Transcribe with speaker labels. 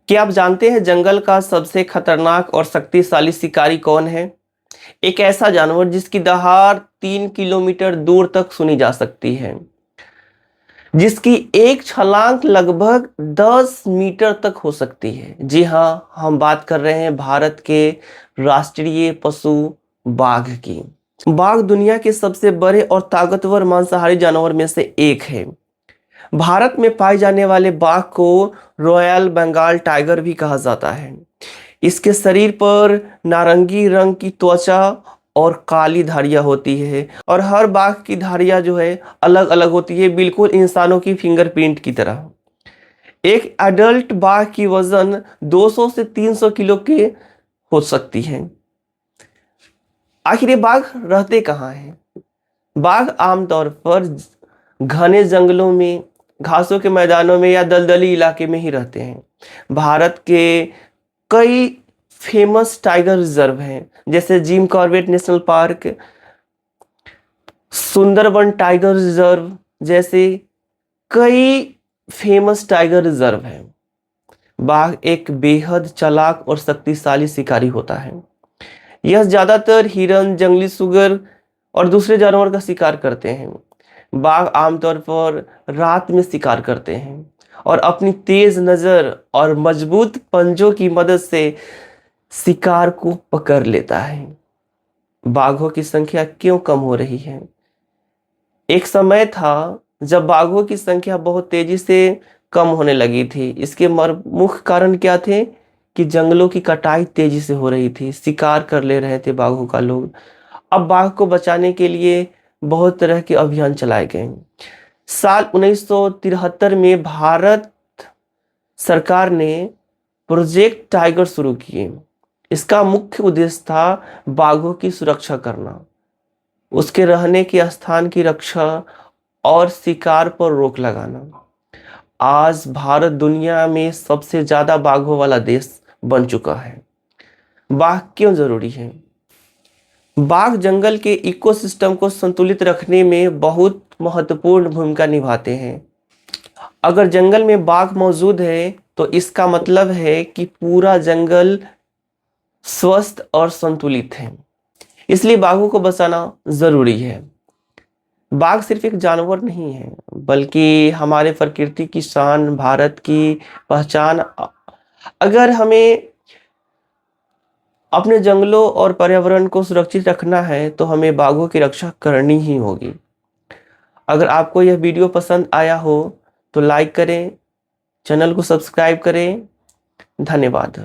Speaker 1: क्या आप जानते हैं जंगल का सबसे खतरनाक और शक्तिशाली शिकारी कौन है? एक ऐसा जानवर जिसकी दहाड़ 3 किलोमीटर दूर तक सुनी जा सकती है, जिसकी एक छलांग लगभग 10 मीटर तक हो सकती है। जी हाँ, हम बात कर रहे हैं भारत के राष्ट्रीय पशु बाघ की। बाघ दुनिया के सबसे बड़े और ताकतवर मांसाहारी जानवर में से एक है। भारत में पाए जाने वाले बाघ को रॉयल बंगाल टाइगर भी कहा जाता है। इसके शरीर पर नारंगी रंग की त्वचा और काली धारियां होती है और हर बाघ की धारियां जो है अलग अलग होती है, बिल्कुल इंसानों की फिंगरप्रिंट की तरह। एक एडल्ट बाघ की वजन 200 से 300 किलो के हो सकती है। आखिर ये बाघ रहते कहाँ हैं? बाघ आमतौर पर घने जंगलों में, घासों के मैदानों में या दलदली इलाके में ही रहते हैं। भारत के कई फेमस टाइगर रिजर्व हैं, जैसे Jim Corbett national park, Sundarban tiger reserve जैसे कई फेमस टाइगर रिजर्व हैं। बाघ एक बेहद चालाक और शक्तिशाली शिकारी होता है। यह ज्यादातर हिरन, जंगली सुगर और दूसरे जानवर का शिकार करते हैं। बाघ आमतौर पर रात में शिकार करते हैं और अपनी तेज नजर और मजबूत पंजों की मदद से शिकार को पकड़ लेता है। बाघों की संख्या क्यों कम हो रही है? एक समय था जब बाघों की संख्या बहुत तेजी से कम होने लगी थी। इसके मुख्य कारण क्या थे कि जंगलों की कटाई तेजी से हो रही थी, शिकार कर ले रहे थे बाघों का लोग। अब बाघ को बचाने के लिए बहुत तरह के अभियान चलाए गए। साल 1973 में भारत सरकार ने प्रोजेक्ट टाइगर शुरू किए। इसका मुख्य उद्देश्य था बाघों की सुरक्षा करना, उसके रहने के स्थान की रक्षा और शिकार पर रोक लगाना। आज भारत दुनिया में सबसे ज्यादा बाघों वाला देश बन चुका है। बाघ क्यों जरूरी है? बाघ जंगल के इकोसिस्टम को संतुलित रखने में बहुत महत्वपूर्ण भूमिका निभाते हैं। अगर जंगल में बाघ मौजूद है तो इसका मतलब है कि पूरा जंगल स्वस्थ और संतुलित है। इसलिए बाघों को बचाना जरूरी है। बाघ सिर्फ एक जानवर नहीं है, बल्कि हमारे प्रकृति की शान, भारत की पहचान। अगर हमें अपने जंगलों और पर्यावरण को सुरक्षित रखना है तो हमें बाघों की रक्षा करनी ही होगी। अगर आपको यह वीडियो पसंद आया हो तो लाइक करें, चैनल को सब्सक्राइब करें। धन्यवाद।